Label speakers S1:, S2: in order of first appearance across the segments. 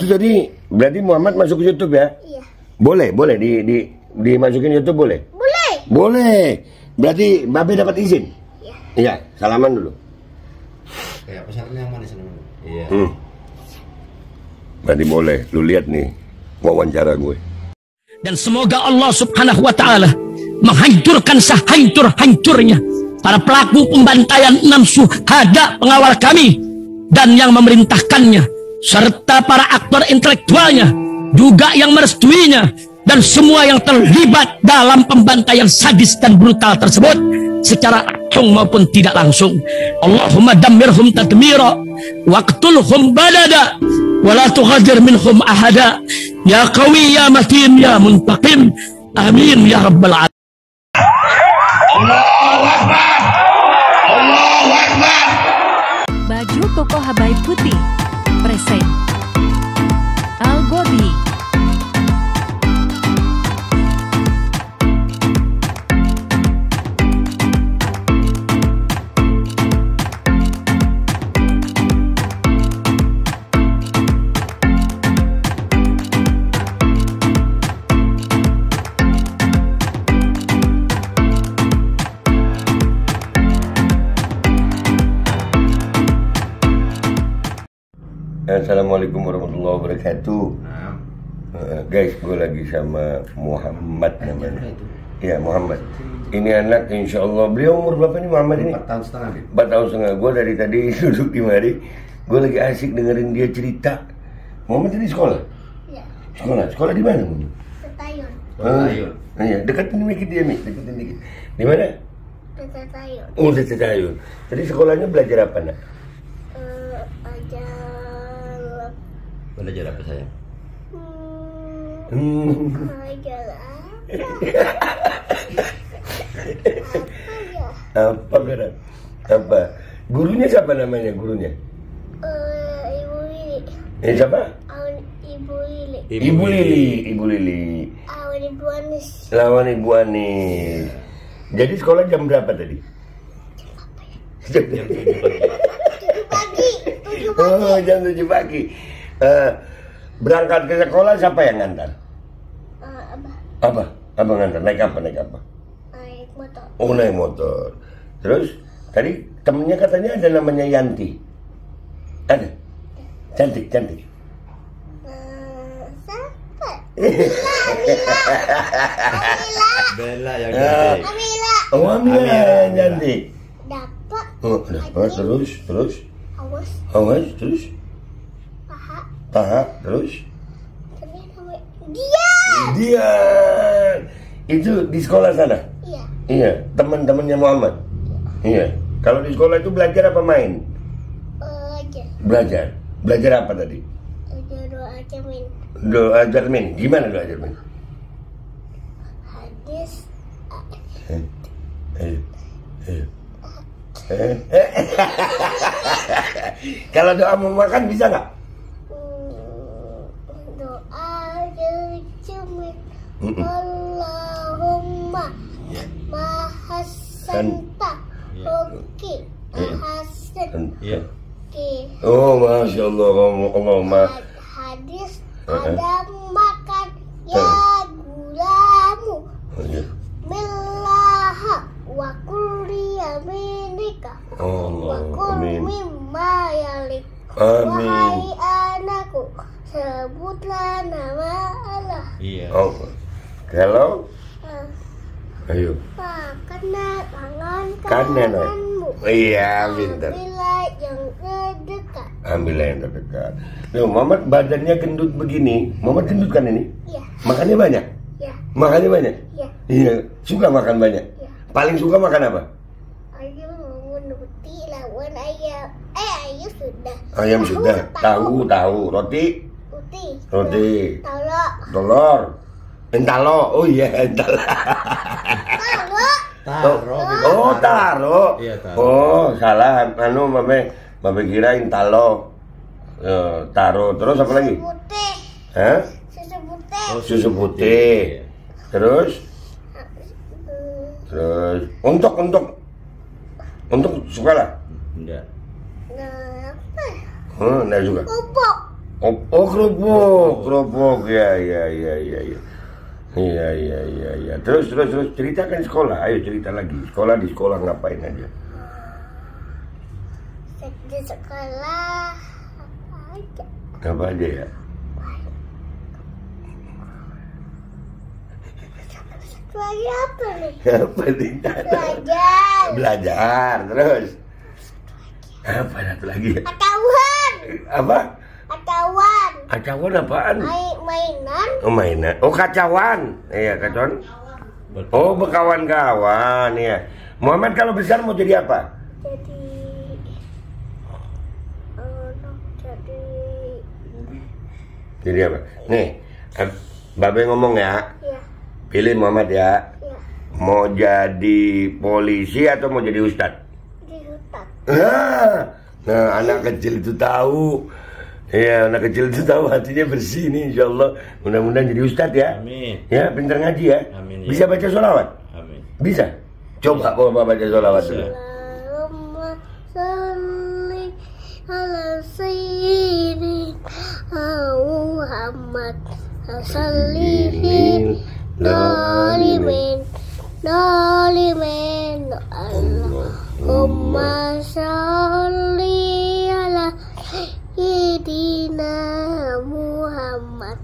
S1: Itu tadi berarti Muhammad masuk ke YouTube ya?
S2: Iya.
S1: Boleh dimasukin YouTube boleh?
S2: Boleh.
S1: Boleh. Berarti Babe dapat izin?
S2: Iya.
S1: Iya, salaman dulu.
S3: Kayak pesannya yang mana salaman? Iya.
S1: Berarti boleh. Lu lihat nih wawancara gue.
S4: Dan semoga Allah Subhanahu wa ta'ala menghancurkan sehancur-hancurnya para pelaku pembantaian 6 syuhada pengawal kami dan yang memerintahkannya, serta para aktor intelektualnya juga yang merestuinya, dan semua yang terlibat dalam pembantaian sadis dan brutal tersebut secara langsung maupun tidak langsung. Allahumma dammirhum tadmira waqtulhum balada wala tughadir minhum ahada ya qawi ya matin ya muntaqim amin ya rabbal alamin.
S1: Allahu Akbar. Allahu Akbar.
S5: Baju koko Habaib Putih present Al-Godi.
S1: Assalamualaikum warahmatullahi wabarakatuh. Guys, gue lagi sama Muhammad namanya. Iya, Muhammad. Ini anak, insya Allah. Beliau umur berapa nih Muhammad ini?
S3: 4 tahun setengah.
S1: 4 tahun setengah. Gue dari tadi duduk di mari. Gue lagi asik dengerin dia cerita. Muhammad tadi sekolah?
S2: Iya.
S1: Sekolah di mana?
S2: Tetayun.
S3: Tetayun.
S1: Iya, deketin dikit dia, Mi. Deketin dikit. Di mana?
S2: Tetayun.
S1: Oh, di Tetayun. Tadi sekolahnya belajar apa, nak?
S3: Belajar apa sayang?
S2: Ajar
S1: Apa gerak? Apa? Gurunya siapa namanya gurunya?
S2: Ibu Lili.
S1: Siapa?
S2: Ibu Lili.
S1: Ibu Lili. Ibu Lili.
S2: Awan Ibu Anis.
S1: Lawan Ibu Anis. Jadi sekolah jam berapa tadi? Jam 7
S2: Pagi. 7 pagi.
S1: Oh, jam 7 pagi. Berangkat ke sekolah siapa yang ngantar?
S2: Abah.
S1: Apa ngantar? Naik apa?
S2: Naik motor.
S1: Oh, naik motor. Terus tadi temennya katanya ada namanya Yanti. Ada? Cantik.
S2: Siapa?
S3: Bella yang cantik.
S2: Amila.
S1: Oh, Amila yang cantik.
S2: Dapat.
S1: Oh, dapat. Terus.
S2: Awas.
S1: Terus.
S2: Paha.
S1: Terus.
S2: Dia.
S1: Itu di sekolah sana?
S2: Iya.
S1: Iya, teman-temannya Muhammad. Iya. Kalau di sekolah itu belajar apa main?
S2: Belajar.
S1: Belajar apa tadi?
S2: Doa cermin.
S1: Doa cermin. Gimana doa cermin?
S2: Hadis.
S1: Kalau doa mau makan bisa nggak?
S2: Doa cermin. Allahumma mahasanta. Oke. Hasan.
S3: Iya.
S2: Oke.
S1: Oh, masya Allah, Allah.
S2: Hadis ada makan ya gulamu. Millaha wa kulli yaminika. Wa kul mimma yalik.
S1: Amin.
S2: Wahai anakku, sebutlah nama Allah.
S3: Iya.
S1: Oh. Kalau ayo.
S2: Makanlah tangan
S1: Kanan.
S2: kananmu.
S1: Iya, pintar.
S2: Ambillah yang terdekat.
S1: Ambillah yang terdekat. Tuh, Muhammad badannya gendut begini. Muhammad gendut kan ini?
S2: Iya.
S1: Makannya banyak?
S2: Iya.
S1: Makannya banyak?
S2: Iya.
S1: Iya. Suka makan banyak?
S2: Iya.
S1: Paling suka makan apa?
S2: Ayam menuruti lawan ayam. Ayam sudah.
S1: Ayam sudah. Tahu. Roti? Roti. Telur. Entalo. Oh iya, entalo. Oh, taro.
S3: Iya, taro.
S1: Oh, salah. Mame kirain talo. Taro. Terus apa lagi?
S2: Putih.
S1: Hah?
S2: Susu putih.
S3: Oh,
S1: Susu putih. Terus untuk sekolah?
S3: Enggak.
S2: Nah, apa?
S1: Enggak juga.
S2: Pupuk.
S1: Oh kerupuk. Ya. Iya. Terus ceritakan sekolah. Ayo cerita lagi. Di sekolah ngapain aja?
S2: Di sekolah apa aja?
S1: Apa aja ya?
S2: Lagi apa nih?
S1: Apa nih? Belajar. Terus apa satu lagi? Kacauan apaan?
S2: Mainan.
S1: Oh mainan. Oh kacauan. Iya kacauan. Oh berkawan-kawan ya. Muhammad kalau besar mau jadi apa? Jadi apa? Nih, Babe ngomong ya.
S2: Iya.
S1: Pilih Muhammad ya.
S2: Iya.
S1: Mau jadi polisi atau mau jadi ustadz?
S2: Di hutan.
S1: Nah, anak kecil itu tahu. Iya, anak kecil itu tahu hatinya bersih nih, insyaallah. Mudah-mudahan jadi ustadz ya.
S3: Amin.
S1: Ya, pintar ngaji ya.
S3: Amin, ya.
S1: Bisa baca sholawat?
S3: Amin.
S1: Bisa. Coba Bapak baca sholawat dulu.
S2: Allahumma sholli ala sayyidina Muhammad sallihi dolimin Allahumma sholli ala sayyidina Muhammad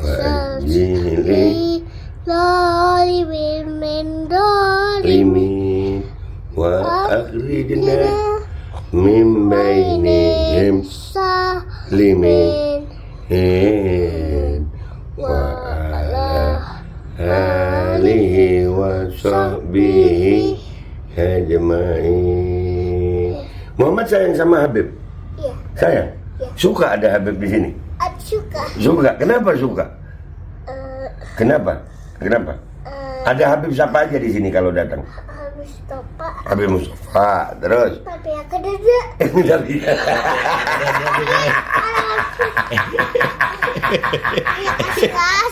S2: sallihi dolimin
S1: Limin wa akhrijna min bainihim salimin wa ala alihi wa sahbihi ajma'in. Muhammad sayang sama Habib?
S2: Iya.
S1: Sayang?
S2: Iya.
S1: Suka ada Habib di sini? Suka. Kenapa suka? Kenapa? Ada Habib siapa aja di sini kalau datang? Habib Mustafa. Terus?
S2: Tapi yang kedua.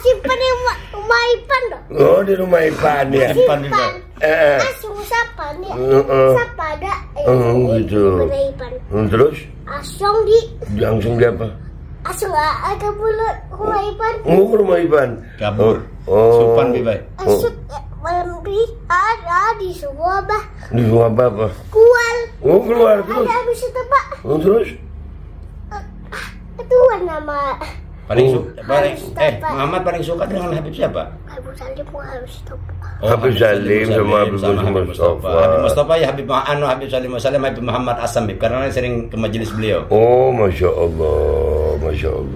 S2: Simpan di rumah Ipan dong.
S1: Oh di rumah Ipan ya.
S2: Simpan. Asung siapa nih? Siapa ada?
S1: Gitu.
S2: Ipan.
S1: Terus?
S2: Langsung di
S1: apa?
S2: Asung ada bulat rumah Ipan.
S1: Oh rumah Ipan.
S3: Kabur.
S1: Supan
S3: Bibai.
S2: Asung malam ada di Suwabah.
S1: Di Suwabah apa?
S2: Kual.
S1: Oh keluar terus.
S2: Ada habis itu Pak.
S1: Terus?
S2: Itu nama.
S3: Muhammad paling suka dengan Habib siapa?
S2: Habib Salim
S1: Habib Salim sama Habib Mustafa.
S3: Habib Mustafa ya Habib Salim Habib Muhammad As-Samib karena sering ke majelis beliau.
S1: Oh Masya Allah.
S2: Besok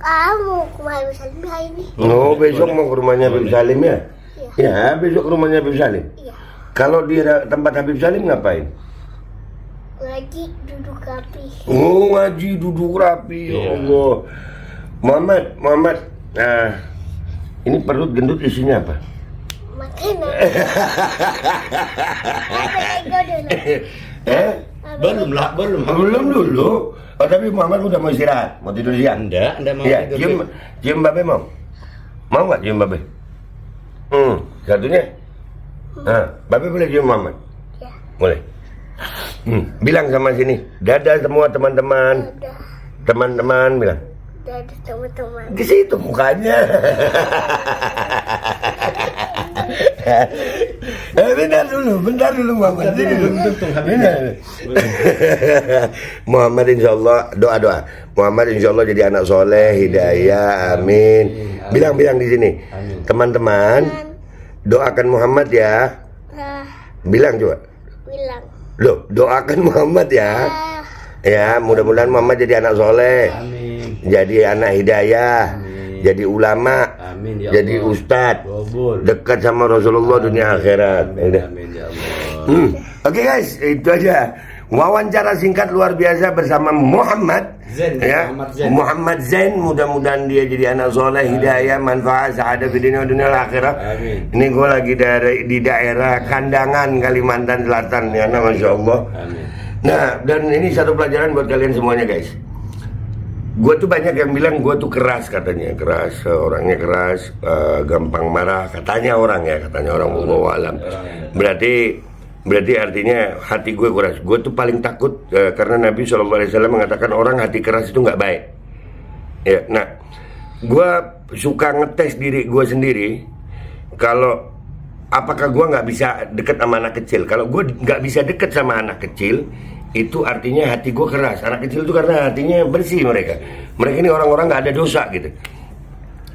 S2: kamu ke Habib Salim hari ini.
S1: Oh besok mau ke rumahnya Habib Salim ya? Ya besok ke rumahnya Habib Salim.
S2: Iya.
S1: Kalau di tempat Habib Salim ngapain?
S2: Ngaji duduk rapi.
S1: Oh ngaji duduk rapi. Ya Allah. Muhammad. Nah, ini perut gendut isinya apa?
S2: Makanan.
S3: Belum
S1: dulu. Oh tapi Muhammad udah mau istirahat, mau tidur siang.
S3: Enggak mau
S1: ya,
S3: tidur.
S1: Cium Babe mau? Mau nggak cium Babe? Satunya. Nah, Babe boleh cium Muhammad?
S2: Ya.
S1: Boleh. Bilang sama sini, dadah semua teman-teman. Teman-teman bilang.
S2: Dadah teman-teman.
S1: Di situ mukanya. Bentar dulu Muhammad. Muhammad insyaallah doa. Muhammad insyaallah jadi anak soleh, hidayah, amin. Bilang di sini. Teman-teman, doakan Muhammad ya. Bilang coba. Loh, doakan Muhammad ya. Ya, mudah-mudahan Muhammad jadi anak soleh.
S3: Amin.
S1: Jadi anak hidayah.
S3: Amin.
S1: Jadi ulama.
S3: Amin ya
S1: jadi
S3: Allah.
S1: ustadz.
S3: Gobul.
S1: Dekat sama Rasulullah dunia akhirat.
S3: Amin ya Allah.
S1: Oke guys, itu aja. Wawancara singkat luar biasa bersama Muhammad
S3: Zain.
S1: ya. Muhammad Zain, mudah-mudahan dia jadi anak soleh, hidayah, manfaat, sa'adah di dunia akhirat.
S3: Amin.
S1: Ini gue lagi di daerah Kandangan, Kalimantan Selatan ya, Masya Allah.
S3: Amin.
S1: Nah, dan ini satu pelajaran buat kalian semuanya guys. Gue tuh banyak yang bilang gue tuh keras katanya, orangnya keras, gampang marah katanya orang wallahu alam. Berarti artinya hati gue keras. Gue tuh paling takut karena Nabi SAW mengatakan orang hati keras itu nggak baik. Ya, nah, gue suka ngetes diri gue sendiri. Kalau apakah gue nggak bisa deket sama anak kecil? Kalau gue nggak bisa deket sama anak kecil, itu artinya hati gue keras. Anak kecil itu karena hatinya bersih mereka. Mereka ini orang-orang nggak ada dosa gitu.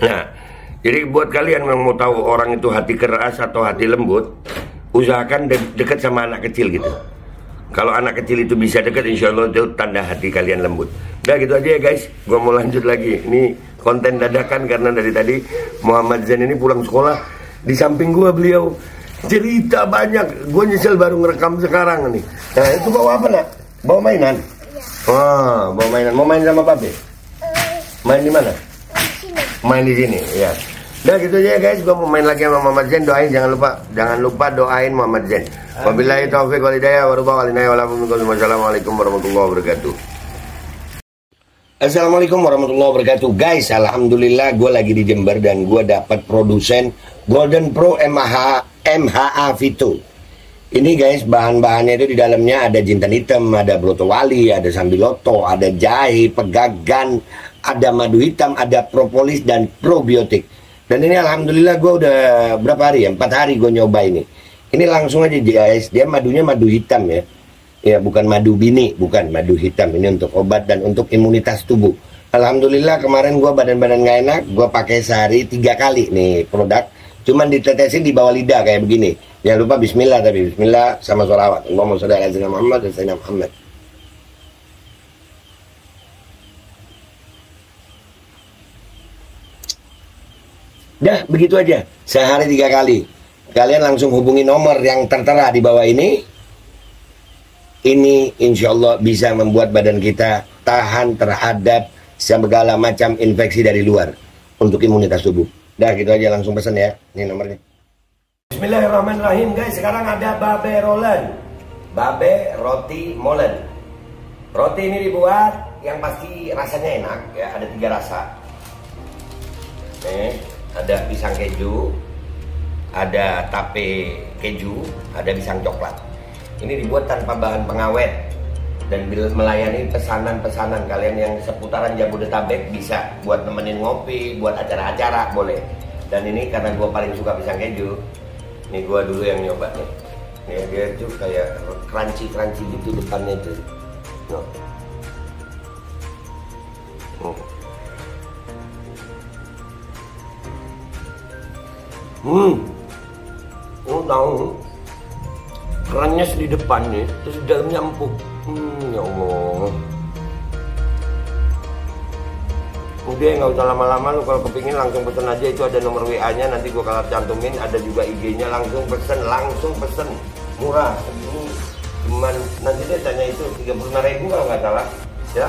S1: Nah, jadi buat kalian yang mau tahu orang itu hati keras atau hati lembut, usahakan deket sama anak kecil gitu. Kalau anak kecil itu bisa deket, insya Allah itu tanda hati kalian lembut. Udah gitu aja ya guys, gue mau lanjut lagi. Ini konten dadakan karena dari tadi Muhammad Zain ini pulang sekolah, di samping gue beliau cerita banyak. Gue nyesel baru ngerekam sekarang nih. Nah itu bawa apa nak? Bawa mainan? Wah, bawa mainan. Mau main sama Babe? Main di mana? Main di sini, ya. Udah gitu aja ya guys, gue mau main lagi sama Muhammad Zain. Doain, jangan lupa doain Muhammad Zain. Wabillahi taufiq wal hidayah wassalamualaikum warahmatullahi wabarakatuh. Assalamualaikum warahmatullahi wabarakatuh. Guys, alhamdulillah gue lagi di Jember dan gue dapat produsen Golden Pro MHA Vito. Ini guys, bahan-bahannya itu di dalamnya ada jintan hitam, ada broto wali, ada sambiloto, ada jahe, pegagan, ada madu hitam, ada propolis dan probiotik. Dan ini alhamdulillah gue udah berapa hari ya? 4 hari gue nyoba ini. Ini langsung aja guys, dia madunya madu hitam ya. Ya bukan madu bini, bukan madu hitam. Ini untuk obat dan untuk imunitas tubuh. Alhamdulillah kemarin gue badan-badan gak enak, gue pakai sehari 3 kali nih produk. Cuman ditetesin di bawah lidah kayak begini. Jangan lupa bismillah, tapi bismillah sama sholawat. Allahumma sholli ala sayyidina Muhammad dan sayyidina Muhammad. Dah begitu aja, sehari 3 kali. Kalian langsung hubungi nomor yang tertera di bawah ini. Ini insya Allah bisa membuat badan kita tahan terhadap segala macam infeksi dari luar untuk imunitas tubuh. Dah gitu aja, langsung pesan ya. Ini nomornya. Bismillahirrahmanirrahim guys. Sekarang ada Babe Rolen, Babe roti molen. Roti ini dibuat yang pasti rasanya enak ya. Ada 3 rasa. Nih, ada pisang keju, ada tape keju, ada pisang coklat. Ini dibuat tanpa bahan pengawet dan melayani pesanan-pesanan kalian yang seputaran Jabodetabek. Bisa buat nemenin ngopi, buat acara-acara boleh. Dan ini karena gue paling suka pisang keju, ini gue dulu yang nyoba nih. Nih dia tuh kayak crunchy gitu depannya tuh. Tahu kerannya di depan nih, terus di dalamnya empuk. Ya Allah. Udah nggak usah lama-lama, lu kalau kepingin langsung pesen aja. Itu ada nomor WA-nya, nanti gua kalau cantumin. Ada juga IG-nya, langsung pesen. Murah, segini. Cuman nanti dia tanya itu 35.000 kalau nggak salah. Ya.